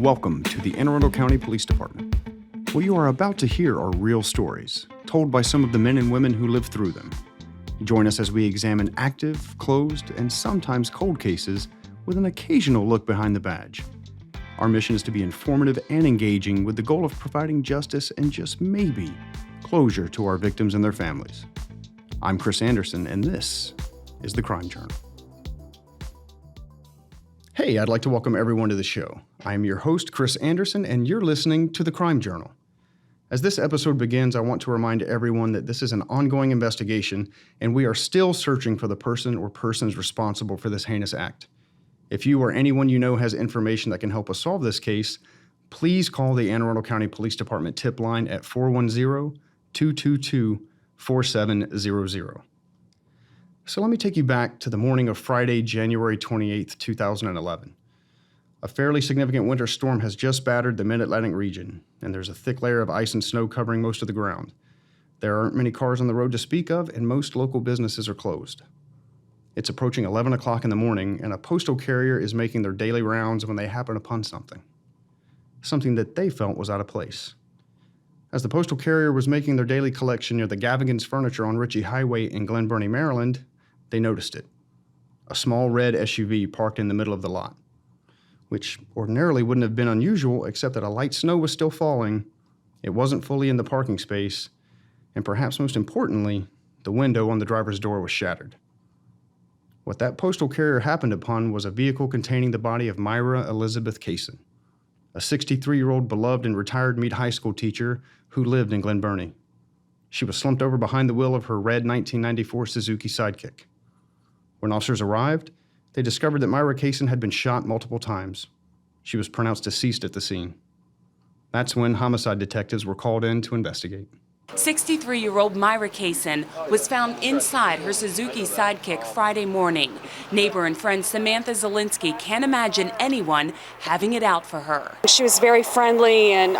Welcome to the Arundel County Police Department. What you are about to hear are real stories, told by some of the men and women who lived through them. Join us as we examine active, closed, and sometimes cold cases with an occasional look behind the badge. Our mission is to be informative and engaging with the goal of providing justice and just maybe closure to our victims and their families. I'm Chris Anderson, and this is the Crime Journal. Hey, I'd like to welcome everyone to the show. I am your host, Chris Anderson, and you're listening to the Crime Journal. As this episode begins, I want to remind everyone that this is an ongoing investigation, and we are still searching for the person or persons responsible for this heinous act. If you or anyone you know has information that can help us solve this case, please call the Anne Arundel County Police Department tip line at 410-222-4700. So let me take you back to the morning of Friday, January 28th, 2011. A fairly significant winter storm has just battered the Mid-Atlantic region, and there's a thick layer of ice and snow covering most of the ground. There aren't many cars on the road to speak of, and most local businesses are closed. It's approaching 11 o'clock in the morning, and a postal carrier is making their daily rounds when they happen upon something that they felt was out of place. As the postal carrier was making their daily collection near the Gavigan's Furniture on Ritchie Highway in Glen Burnie, Maryland, they noticed it. A small red SUV parked in the middle of the lot, which ordinarily wouldn't have been unusual except that a light snow was still falling, it wasn't fully in the parking space, and perhaps most importantly, the window on the driver's door was shattered. What that postal carrier happened upon was a vehicle containing the body of Myra Elizabeth Cason, a 63-year-old beloved and retired Meade High School teacher who lived in Glen Burnie. She was slumped over behind the wheel of her red 1994 Suzuki Sidekick. When officers arrived, they discovered that Myra Cason had been shot multiple times. She was pronounced deceased at the scene. That's when homicide detectives were called in to investigate. 63-year-old Myra Cason was found inside her Suzuki Sidekick Friday morning. Neighbor and friend Samantha Zielinski can't imagine anyone having it out for her. She was very friendly, and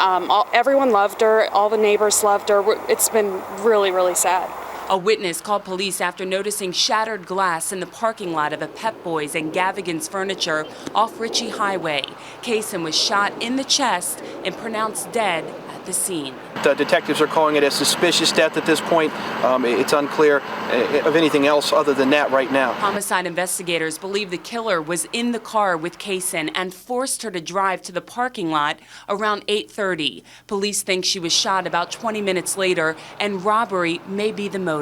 everyone loved her. All the neighbors loved her. It's been really, really sad. A witness called police after noticing shattered glass in the parking lot of a Pep Boys and Gavigan's Furniture off Ritchie Highway. Cason was shot in the chest and pronounced dead at the scene. The detectives are calling it a suspicious death at this point. It's unclear of anything else other than that right now. Homicide investigators believe the killer was in the car with Cason and forced her to drive to the parking lot around 8:30. Police think she was shot about 20 minutes later, and robbery may be the motive.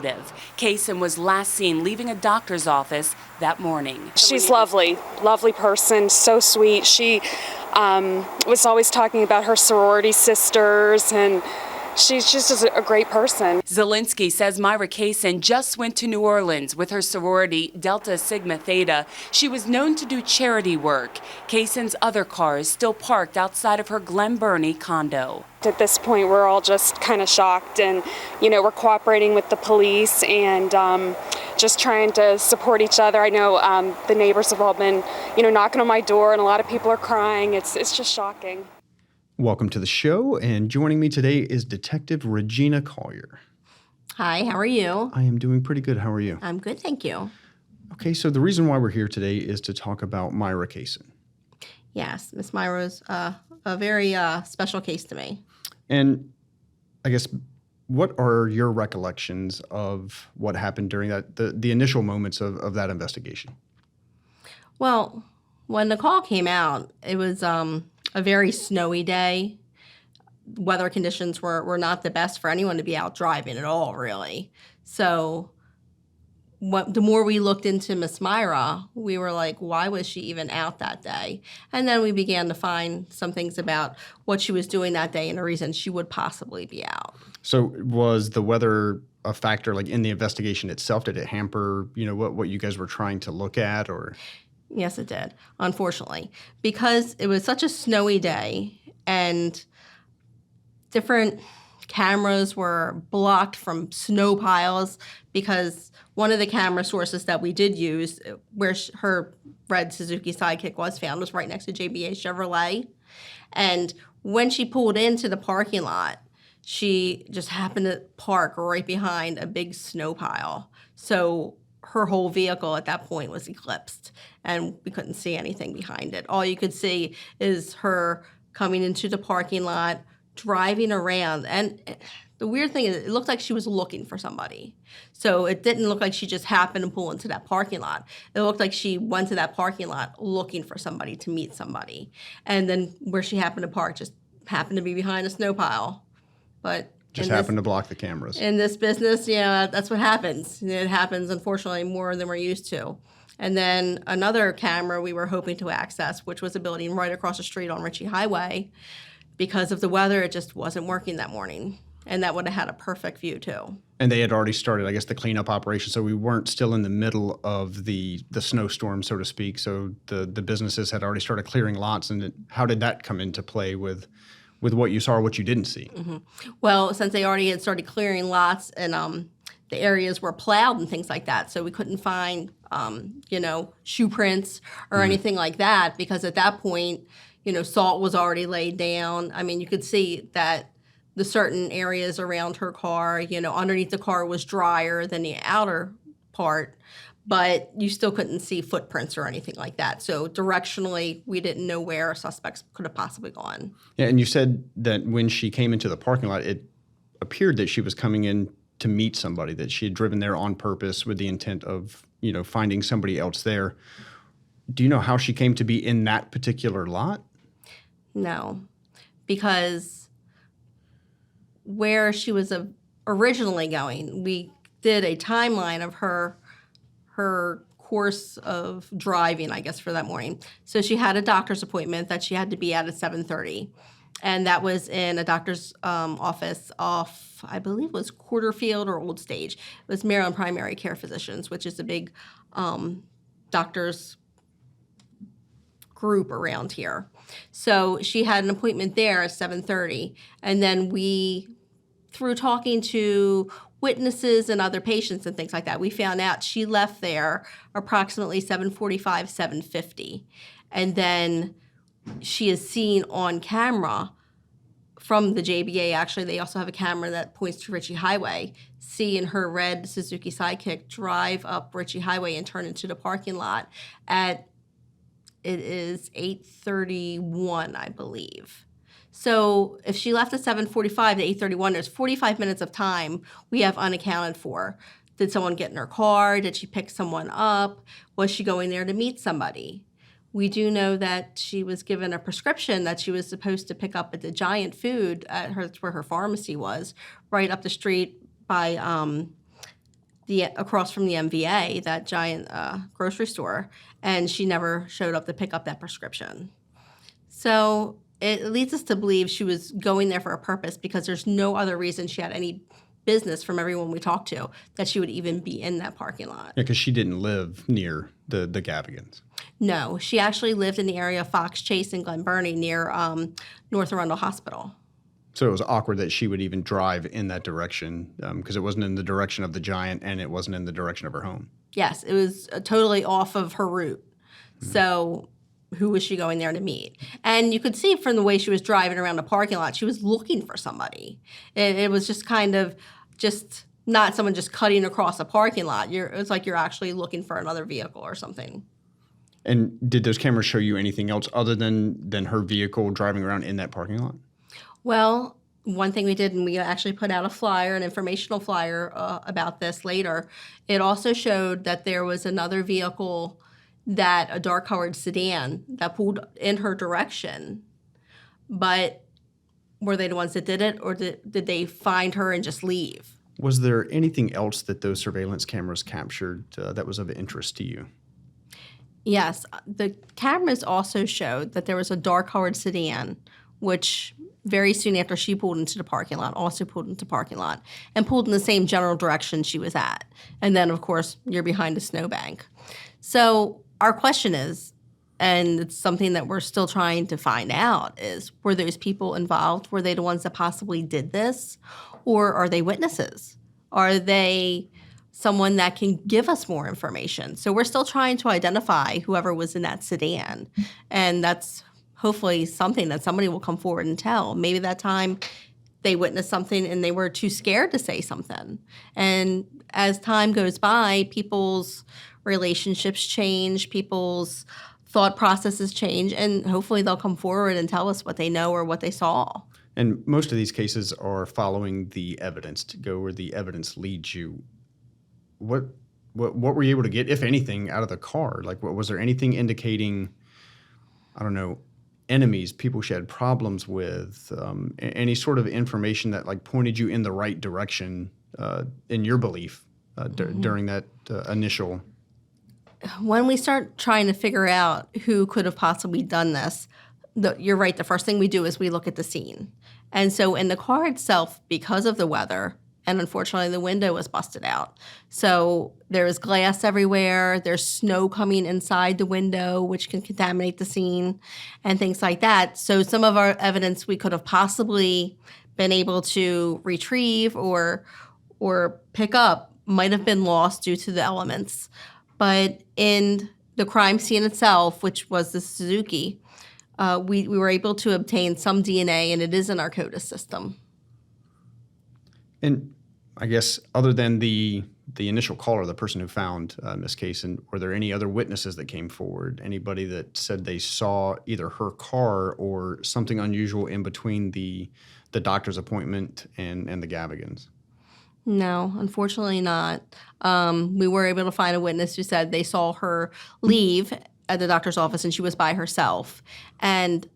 Cason was last seen leaving a doctor's office that morning. She's lovely, lovely person, so sweet. She was always talking about her sorority sisters, and she's just a great person. Zielinski says Myra Cason just went to New Orleans with her sorority, Delta Sigma Theta. She was known to do charity work. Cason's other car is still parked outside of her Glen Burnie condo. At this point, we're all just kind of shocked, and, we're cooperating with the police and just trying to support each other. I know the neighbors have all been, knocking on my door, and a lot of people are crying. It's just shocking. Welcome to the show, and joining me today is Detective Regina Collier. Hi, how are you? I am doing pretty good. How are you? I'm good, thank you. Okay, so the reason why we're here today is to talk about Myra Cason. Yes, Miss Myra's a very special case to me. And I guess, what are your recollections of what happened during the initial moments of that investigation? Well, when the call came out, it was a very snowy day. Weather conditions were not the best for anyone to be out driving at all, really. So the more we looked into Miss Myra, we were like, why was she even out that day? And then we began to find some things about what she was doing that day and the reason she would possibly be out. So was the weather a factor, like, in the investigation itself? Did it hamper, what you guys were trying to look at, or? Yes, it did, unfortunately, because it was such a snowy day and different cameras were blocked from snow piles, because one of the camera sources that we did use where her red Suzuki Sidekick was found was right next to JBA Chevrolet. And when she pulled into the parking lot, she just happened to park right behind a big snow pile. So her whole vehicle at that point was eclipsed, and we couldn't see anything behind it. All you could see is her coming into the parking lot, driving around. And the weird thing is it looked like she was looking for somebody. So it didn't look like she just happened to pull into that parking lot. It looked like she went to that parking lot looking for somebody to meet somebody. And then where she happened to park just happened to be behind a snow pile. But Just happened to block the cameras. in this business, that's what happens. It happens, unfortunately, more than we're used to. And then another camera we were hoping to access, which was a building right across the street on Ritchie Highway. Because of the weather, it just wasn't working that morning. And that would have had a perfect view, too. And they had already started, I guess, the cleanup operation, so we weren't still in the middle of the snowstorm, so to speak. So the businesses had already started clearing lots. And how did that come into play with what you saw or what you didn't see? Mm-hmm. Well, since they already had started clearing lots and the areas were plowed and things like that, so we couldn't find, shoe prints or anything like that, because at that point, salt was already laid down. I mean, you could see that the certain areas around her car, underneath the car was drier than the outer part, but you still couldn't see footprints or anything like that. So directionally, we didn't know where suspects could have possibly gone. Yeah, and you said that when she came into the parking lot, it appeared that she was coming in to meet somebody, that she had driven there on purpose with the intent of, finding somebody else there. Do you know how she came to be in that particular lot? No, because where she was originally going, we did a timeline of her course of driving, I guess, for that morning. So she had a doctor's appointment that she had to be at 7:30. And that was in a doctor's office off, I believe it was Quarterfield or Old Stage. It was Maryland Primary Care Physicians, which is a big doctor's group around here. So she had an appointment there at 7:30. And then through talking to witnesses and other patients and things like that, we found out she left there approximately 7:45, 7:50. And then she is seen on camera from the JBA. Actually, they also have a camera that points to Ritchie Highway, seeing her red Suzuki Sidekick drive up Ritchie Highway and turn into the parking lot at, it is 8:31, I believe. So if she left at 7:45 to 8:31, there's 45 minutes of time we have unaccounted for. Did someone get in her car? Did she pick someone up? Was she going there to meet somebody? We do know that she was given a prescription that she was supposed to pick up at the Giant Food where her pharmacy was, right up the street by across from the MVA, that giant grocery store, and she never showed up to pick up that prescription. So it leads us to believe she was going there for a purpose, because there's no other reason she had any business, from everyone we talked to, that she would even be in that parking lot. Yeah, because she didn't live near the Gavigans. No, she actually lived in the area of Fox Chase and Glen Burnie near North Arundel Hospital. So it was awkward that she would even drive in that direction, because it wasn't in the direction of the Giant and it wasn't in the direction of her home. Yes, it was totally off of her route. Mm-hmm. So who was she going there to meet? And you could see from the way she was driving around the parking lot, she was looking for somebody. It was just kind of not someone just cutting across a parking lot. It's like you're actually looking for another vehicle or something. And did those cameras show you anything else other than her vehicle driving around in that parking lot? Well, one thing we did, and we actually put out an informational flyer about this later, it also showed that there was another vehicle, a dark-colored sedan, that pulled in her direction. But were they the ones that did it, or did they find her and just leave? Was there anything else that those surveillance cameras captured that was of interest to you? Yes. The cameras also showed that there was a dark-colored sedan, which very soon after she pulled into the parking lot, also pulled into the parking lot, and pulled in the same general direction she was at. And then, of course, you're behind a snowbank. So our question is, and it's something that we're still trying to find out, is were those people involved? Were they the ones that possibly did this? Or are they witnesses? Are they someone that can give us more information? So we're still trying to identify whoever was in that sedan. And that's hopefully something that somebody will come forward and tell. Maybe that time they witnessed something and they were too scared to say something. And as time goes by, people's relationships change, people's thought processes change, and hopefully they'll come forward and tell us what they know or what they saw. And most of these cases are following the evidence to go where the evidence leads you. What were you able to get, if anything, out of the car? Like, was there anything indicating, I don't know, enemies, people she had problems with, any sort of information that like pointed you in the right direction in your belief during that initial? When we start trying to figure out who could have possibly done this, you're right, the first thing we do is we look at the scene. And so in the car itself, because of the weather, and unfortunately the window was busted out, so there's glass everywhere, there's snow coming inside the window, which can contaminate the scene, and things like that. So some of our evidence we could have possibly been able to retrieve or pick up might have been lost due to the elements. But in the crime scene itself, which was the Suzuki, we were able to obtain some DNA, and it is in our CODIS system. And I guess other than the initial caller, the person who found Miss Cason, were there any other witnesses that came forward? Anybody that said they saw either her car or something unusual in between the doctor's appointment and the Gavigans? No, unfortunately not. We were able to find a witness who said they saw her leave at the doctor's office and she was by herself. And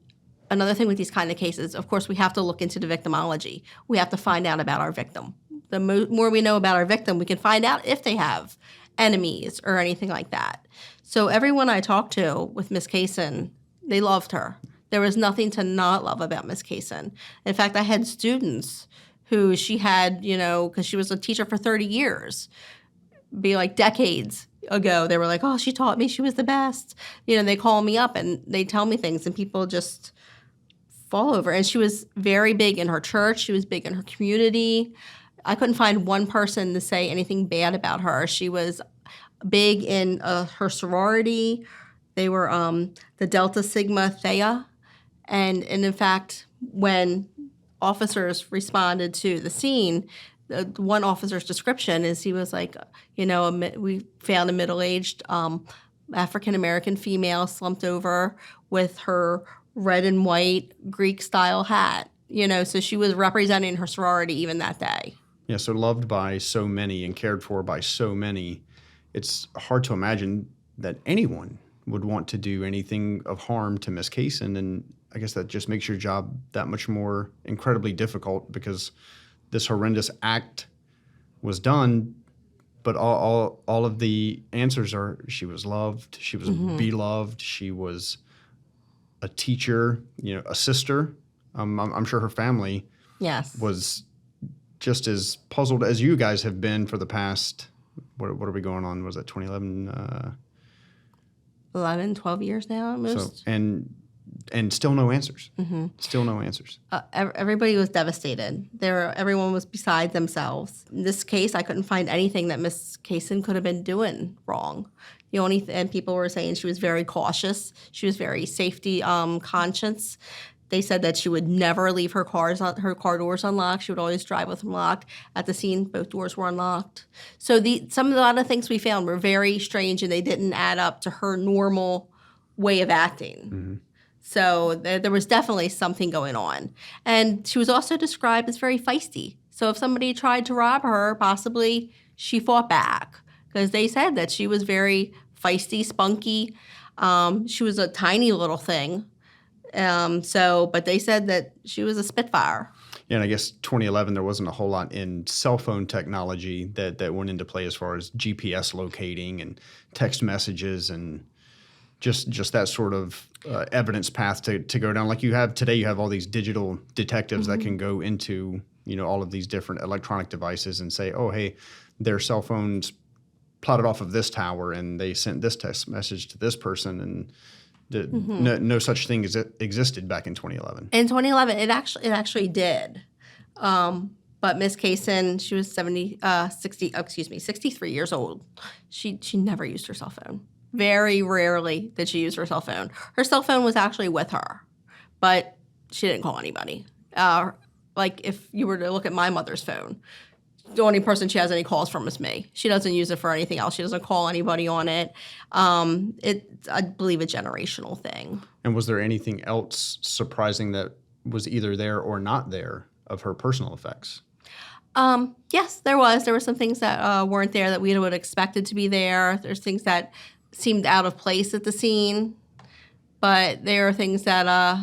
another thing with these kind of cases, of course, we have to look into the victimology. We have to find out about our victim. The more we know about our victim, we can find out if they have enemies or anything like that. So everyone I talked to with Miss Cason, they loved her. There was nothing to not love about Miss Cason. In fact, I had students who she had, because she was a teacher for 30 years, be like decades ago. They were like, oh, she taught me, she was the best. They call me up and they tell me things and people just fall over. And she was very big in her church. She was big in her community. I couldn't find one person to say anything bad about her. She was big in her sorority. They were the Delta Sigma Thea. And in fact, when officers responded to the scene, one officer's description is he was like, we found a middle-aged African-American female slumped over with her red and white Greek-style hat. So she was representing her sorority even that day. Yeah, so loved by so many and cared for by so many. It's hard to imagine that anyone would want to do anything of harm to Miss Cason, and I guess that just makes your job that much more incredibly difficult because this horrendous act was done, but all of the answers are she was loved, she was beloved, she was a teacher, a sister. I'm sure her family was just as puzzled as you guys have been for the past, what are we going on? Was that 2011? 12 years now almost. So, and still no answers. Still no answers. Everybody was devastated. Everyone was beside themselves. In this case, I couldn't find anything that Miss Cason could have been doing wrong. And people were saying she was very cautious. She was very safety conscious. They said that she would never leave her car doors unlocked. She would always drive with them locked. At the scene, both doors were unlocked. So a lot of things we found were very strange, and they didn't add up to her normal way of acting. So there was definitely something going on. And she was also described as very feisty. So if somebody tried to rob her, possibly she fought back because they said that she was very feisty, spunky. She was a tiny little thing. But they said that she was a spitfire. Yeah, and I guess 2011, there wasn't a whole lot in cell phone technology that went into play as far as GPS locating and text messages and just that sort of evidence path to go down. Like you have today, you have all these digital detectives that can go into, all of these different electronic devices and say, oh, hey, their cell phones plotted off of this tower and they sent this text message to this person, and no such thing existed back in 2011. In 2011, it actually did. But Miss Cason, she was 63 years old. She never used her cell phone. Very rarely did she use her cell phone. Her cell phone was actually with her, but she didn't call anybody. Like if you were to look at my mother's phone, the only person she has any calls from is me. She doesn't use it for anything else. She doesn't call anybody on it. It's, I believe, a generational thing. And was there anything else surprising that was either there or not there of her personal effects? Yes, there was. There were some things that weren't there that we would have expected to be there. There's things that seemed out of place at the scene, but there are things that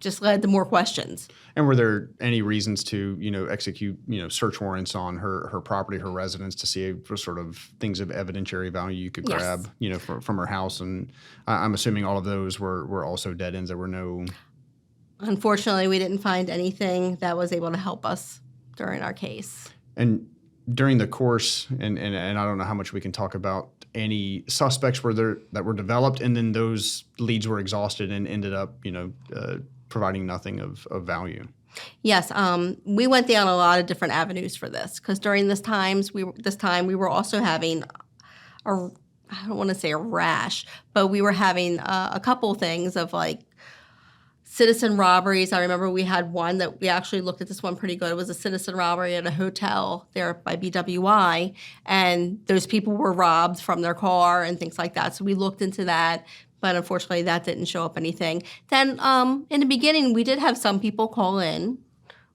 just led to more questions. And were there any reasons to, execute, search warrants on her property, her residence, to see for sort of things of evidentiary value you could grab, from her house? And I'm assuming all of those were also dead ends. There were no... Unfortunately, we didn't find anything that was able to help us during our case. And during the course, and I don't know how much we can talk about any suspects were there that were developed, and then those leads were exhausted and ended up, providing nothing of value. Yes, we went down a lot of different avenues for this because during this time we were also having I don't want to say a rash, but we were having a couple things of like citizen robberies. I remember we had one that we actually looked at this one pretty good. It was a citizen robbery at a hotel there by BWI, and those people were robbed from their car and things like that. So we looked into that. But unfortunately, that didn't show up anything. Then in the beginning, we did have some people call in.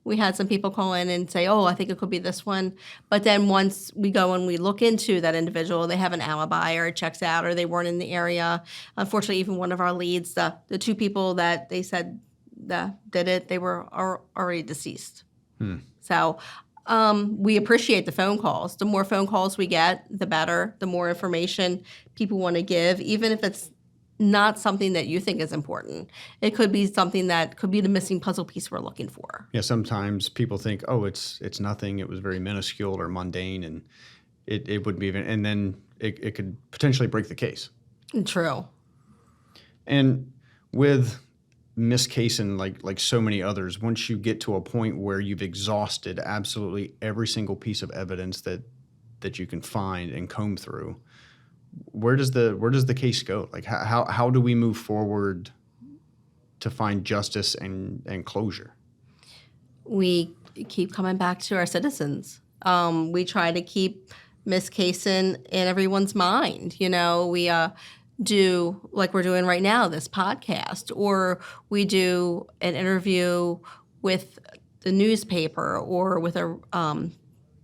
We had some people call in and say, oh, I think it could be this one. But then once we go and we look into that individual, they have an alibi or it checks out or they weren't in the area. Unfortunately, even one of our leads, the two people that they said that did it, they were already deceased. So we appreciate the phone calls. The more phone calls we get, the better. The more information people want to give, even if it's not something that you think is important. It could be something that could be the missing puzzle piece we're looking for. Yeah, sometimes people think, oh, it's nothing. It was very minuscule or mundane, and it wouldn't be even, and then it could potentially break the case. True. And with Miss Cason, like so many others, once you get to a point where you've exhausted absolutely every single piece of evidence that you can find and comb through, where does the case go? Like how do we move forward to find justice and closure? We keep coming back to our citizens. We try to keep Miss Cason in everyone's mind. We do, like we're doing right now, this podcast, or we do an interview with the newspaper or with a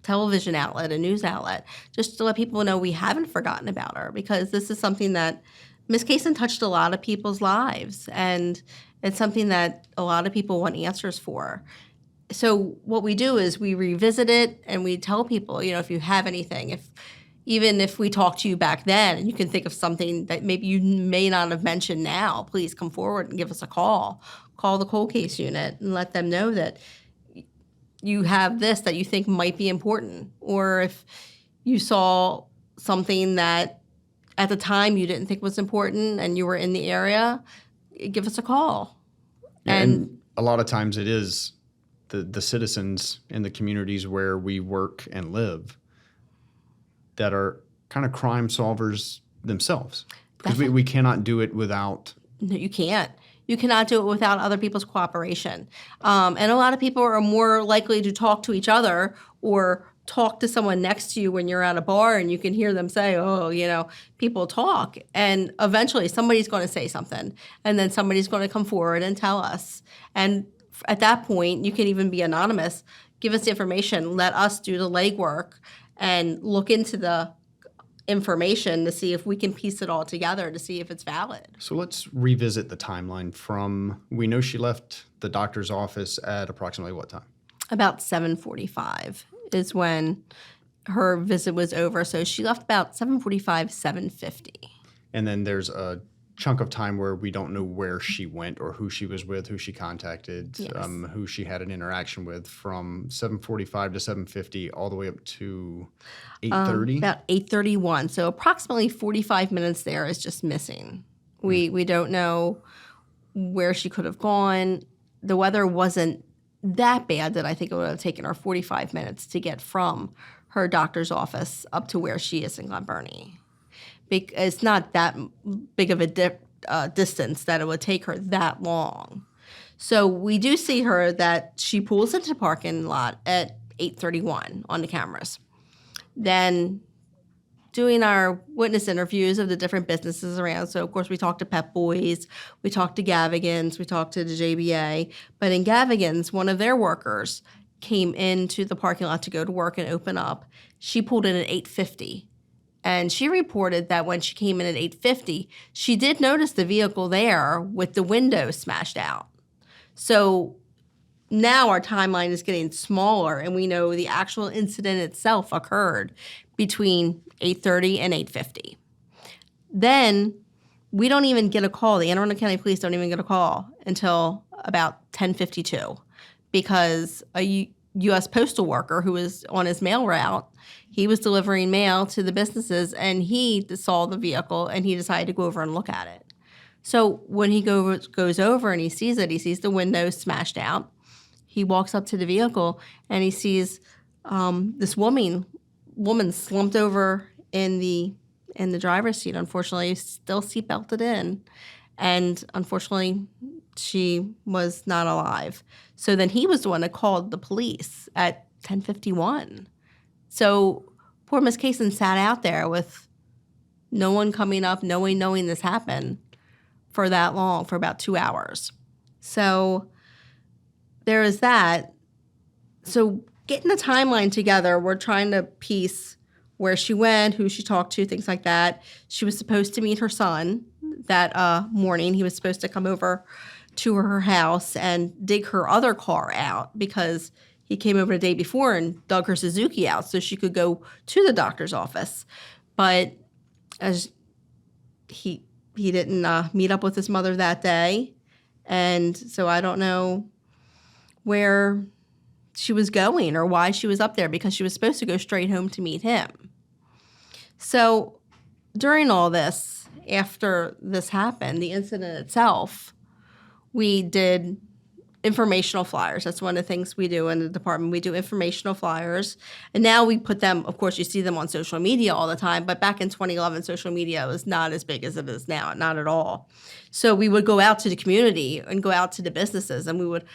television outlet, a news outlet, just to let people know we haven't forgotten about her, because this is something that Miss Cason touched a lot of people's lives, and it's something that a lot of people want answers for. So what we do is we revisit it and we tell people, if you have anything, even if we talked to you back then and you can think of something that maybe you may not have mentioned now, please come forward and give us a call. Call the cold case unit and let them know that you have this that you think might be important. Or if you saw something that at the time you didn't think was important and you were in the area, give us a call. And a lot of times it is the citizens in the communities where we work and live that are kind of crime solvers themselves. Because we cannot do it without... No, you can't. You cannot do it without other people's cooperation. And a lot of people are more likely to talk to each other or talk to someone next to you when you're at a bar and you can hear them say, people talk. And eventually somebody's going to say something. And then somebody's going to come forward and tell us. And at that point, you can even be anonymous. Give us the information. Let us do the legwork and look into the information to see if we can piece it all together to see if it's valid. So let's revisit the timeline from, we know she left the doctor's office at approximately what time? About 7:45 is when her visit was over. So she left about 7:45, 7:50. And then there's a chunk of time where we don't know where she went or who she was with, who she contacted, yes. Who she had an interaction with, from 7:45 to 7:50 all the way up to 8:30? About 8:31. So approximately 45 minutes there is just missing. We don't know where she could have gone. The weather wasn't that bad that I think it would have taken her 45 minutes to get from her doctor's office up to where she is in Glen Burnie. It's not that big of a distance that it would take her that long. So we do see her that she pulls into the parking lot at 8:31 on the cameras. Then doing our witness interviews of the different businesses around. So, of course, we talked to Pep Boys, we talked to Gavigan's, we talked to the JBA. But in Gavigan's, one of their workers came into the parking lot to go to work and open up. She pulled in at 8:50. And she reported that when she came in at 8:50, she did notice the vehicle there with the windows smashed out. So now our timeline is getting smaller, and we know the actual incident itself occurred between 8:30 and 8:50. Then we don't even get a call. The Anne Arundel County Police don't even get a call until about 10:52 because a U.S. postal worker who was on his mail route, he was delivering mail to the businesses, and he saw the vehicle, and he decided to go over and look at it. So when he goes over and he sees it, he sees the windows smashed out. He walks up to the vehicle, and he sees this woman slumped over in the driver's seat. Unfortunately, still seatbelted in, and unfortunately, she was not alive. So then he was the one that called the police at 10:51. So poor Miss Cason sat out there with no one coming up, knowing this happened for that long, for about 2 hours. So there is that. So getting the timeline together, we're trying to piece where she went, who she talked to, things like that. She was supposed to meet her son that morning. He was supposed to come over to her house and dig her other car out because he came over the day before and dug her Suzuki out so she could go to the doctor's office. But as he didn't meet up with his mother that day, and so I don't know where she was going or why she was up there because she was supposed to go straight home to meet him. So during all this, after this happened, the incident itself, we did informational flyers. That's one of the things we do in the department. We do informational flyers. And now we put them, of course, you see them on social media all the time, but back in 2011, social media was not as big as it is now, not at all. So we would go out to the community and go out to the businesses, and we would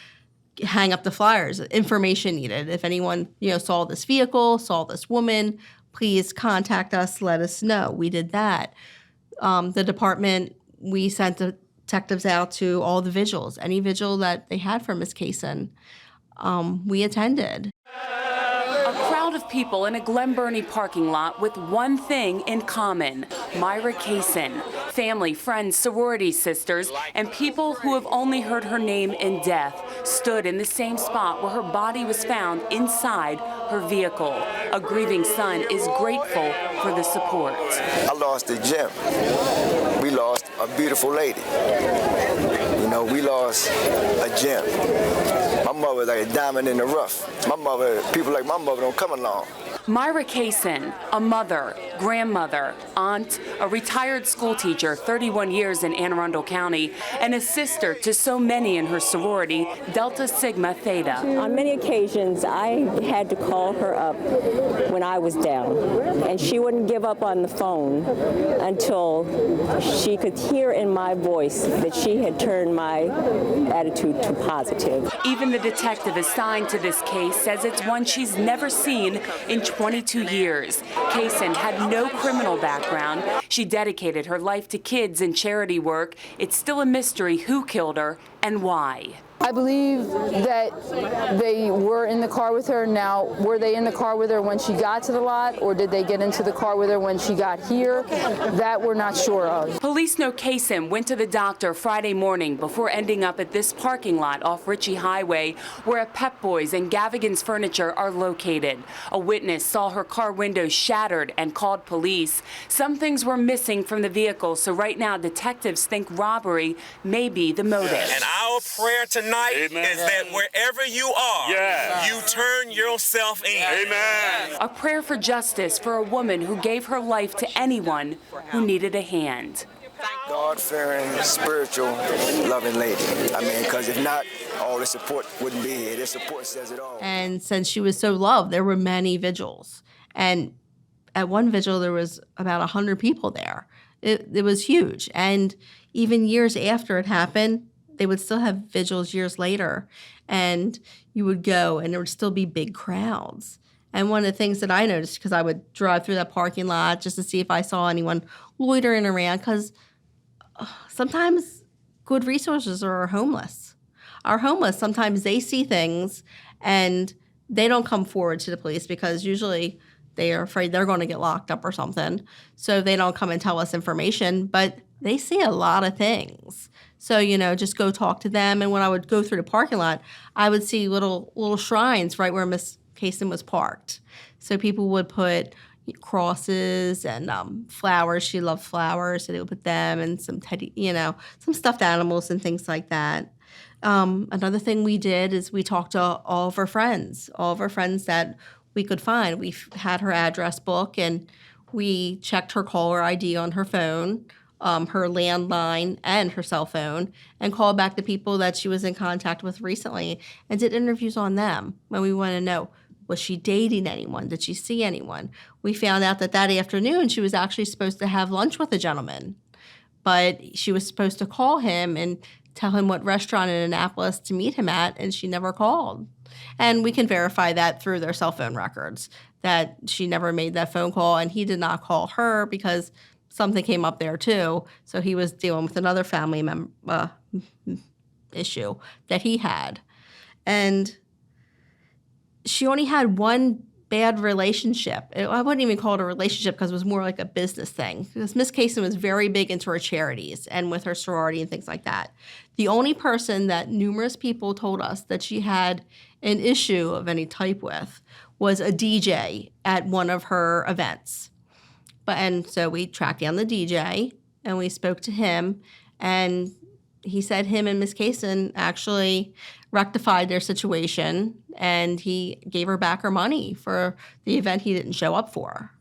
hang up the flyers, information needed. If anyone, saw this vehicle, saw this woman, please contact us, let us know. We did that. The department, we sent detectives out to all the vigils, any vigil that they had for Miss Cason. We attended. A crowd of people in a Glen Burnie parking lot with one thing in common: Myra Cason. Family, friends, sorority sisters, and people who have only heard her name in death stood in the same spot where her body was found inside her vehicle. A grieving son is grateful for the support. I lost a gem. We lost a beautiful lady. We lost a gem. My mother was like a diamond in the rough. People like my mother don't come along. Myra Cason, a mother, grandmother, aunt, a retired school teacher, 31 years in Anne Arundel County, and a sister to so many in her sorority, Delta Sigma Theta. On many occasions, I had to call her up when I was down, and she wouldn't give up on the phone until she could hear in my voice that she had turned my attitude to positive. Even the detective assigned to this case says it's one she's never seen in 22 years. Cason had no criminal background. She dedicated her life to kids and charity work. It's still a mystery who killed her and why. I believe that they were in the car with her. Now, were they in the car with her when she got to the lot, or did they get into the car with her when she got here? That we're not sure of. Police know Cason went to the doctor Friday morning before ending up at this parking lot off Ritchie Highway, where a Pep Boys and Gavigan's Furniture are located. A witness saw her car windows shattered and called police. Some things were missing from the vehicle, so right now detectives think robbery may be the motive. And our prayer tonight Amen. Is that wherever you are, you turn yourself in. Amen. A prayer for justice for a woman who gave her life to anyone who needed a hand. God-fearing, spiritual, loving lady. Because if not, all the support wouldn't be here. This support says it all. And since she was so loved, there were many vigils. And at one vigil, there was about 100 people there. It was huge. And even years after it happened, they would still have vigils years later, and you would go and there would still be big crowds. And one of the things that I noticed, because I would drive through that parking lot just to see if I saw anyone loitering around, because sometimes good resources are homeless. Our homeless, sometimes they see things and they don't come forward to the police because usually they are afraid they're going to get locked up or something. So they don't come and tell us information, but they see a lot of things. So, just go talk to them. And when I would go through the parking lot, I would see little shrines right where Miss Cason was parked. So people would put crosses and flowers. She loved flowers, so they would put them and some some stuffed animals and things like that. Another thing we did is we talked to all of her friends that we could find. We had her address book, and we checked her caller ID on her phone, her landline, and her cell phone, and called back the people that she was in contact with recently and did interviews on them when we want to know, was she dating anyone? Did she see anyone? We found out that afternoon she was actually supposed to have lunch with a gentleman, but she was supposed to call him and tell him what restaurant in Annapolis to meet him at, and she never called. And we can verify that through their cell phone records, that she never made that phone call, and he did not call her because something came up there too. So he was dealing with another family issue that he had. And she only had one bad relationship. I wouldn't even call it a relationship because it was more like a business thing. Because Miss Cason was very big into her charities and with her sorority and things like that. The only person that numerous people told us that she had an issue of any type with was a DJ at one of her events. And so we tracked down the DJ and we spoke to him, and he said him and Miss Cason actually rectified their situation, and he gave her back her money for the event he didn't show up for.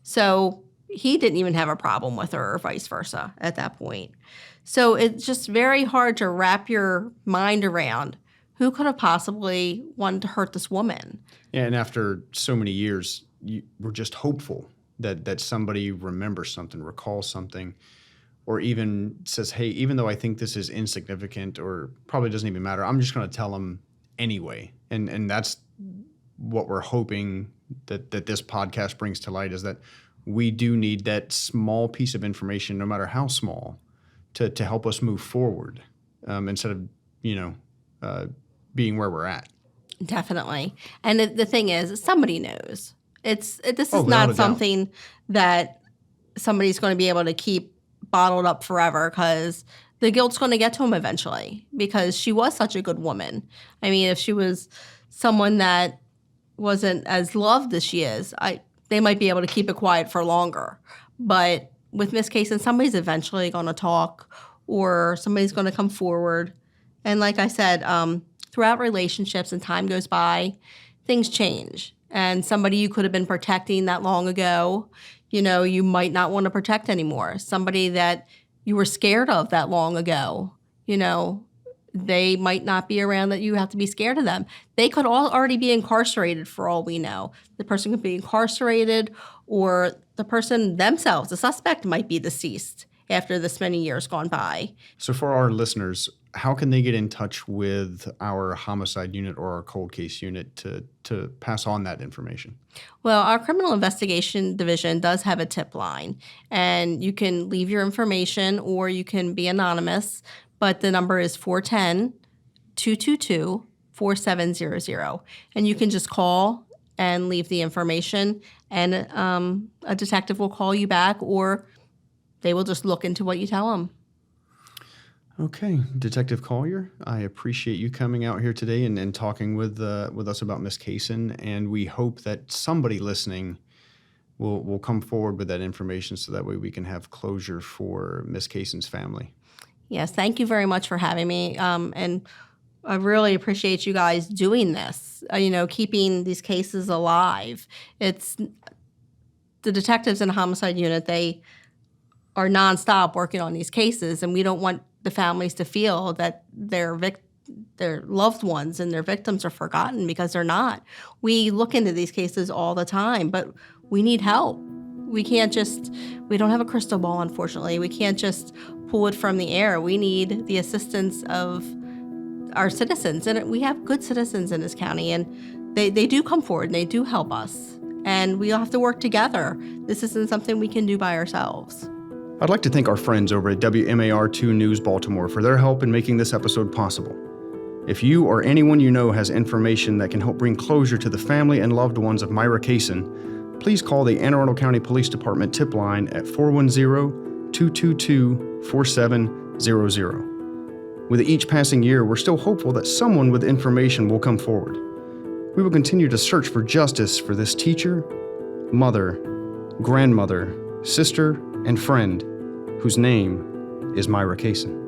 So he didn't even have a problem with her or vice versa at that point. So it's just very hard to wrap your mind around who could have possibly wanted to hurt this woman. Yeah, and after so many years, we're just hopeful that somebody remembers something, recalls something, or even says, hey, even though I think this is insignificant or probably doesn't even matter, I'm just going to tell them anyway. And that's what we're hoping that this podcast brings to light, is that we do need that small piece of information, no matter how small, to help us move forward instead of, being where we're at. Definitely. And the thing is, somebody knows. This is not something that somebody's going to be able to keep bottled up forever, because the guilt's going to get to him eventually, because she was such a good woman. I mean, if she was someone that wasn't as loved as she is, they might be able to keep it quiet for longer. But with Miss Cason, somebody's eventually going to talk, or somebody's going to come forward. And like I said, throughout relationships and time goes by, things change. And somebody you could have been protecting that long ago, you might not want to protect anymore. Somebody that you were scared of that long ago, they might not be around, that you have to be scared of them. They could all already be incarcerated for all we know. The person could be incarcerated, or the person themselves, the suspect, might be deceased after this many years gone by. So for our listeners, how can they get in touch with our homicide unit or our cold case unit to pass on that information? Well, our criminal investigation division does have a tip line, and you can leave your information or you can be anonymous, but the number is 410-222-4700. And you can just call and leave the information, and a detective will call you back, or they will just look into what you tell them. Okay, Detective Collier, I appreciate you coming out here today and talking with us about Miss Cason, and we hope that somebody listening will come forward with that information, so that way we can have closure for Miss Cason's family. Yes, thank you very much for having me, and I really appreciate you guys doing this, keeping these cases alive. It's the detectives in the homicide unit, they are nonstop working on these cases, and we don't want the families to feel that their loved ones and their victims are forgotten, because they're not. We look into these cases all the time, but we need help. We don't have a crystal ball, unfortunately. We can't just pull it from the air. We need the assistance of our citizens, and we have good citizens in this county, and they do come forward and they do help us, and we all have to work together. This isn't something we can do by ourselves. I'd like to thank our friends over at WMAR2 News Baltimore for their help in making this episode possible. If you or anyone you know has information that can help bring closure to the family and loved ones of Myra Cason, please call the Anne Arundel County Police Department tip line at 410-222-4700. With each passing year, we're still hopeful that someone with information will come forward. We will continue to search for justice for this teacher, mother, grandmother, sister, and friend whose name is Myra Cason.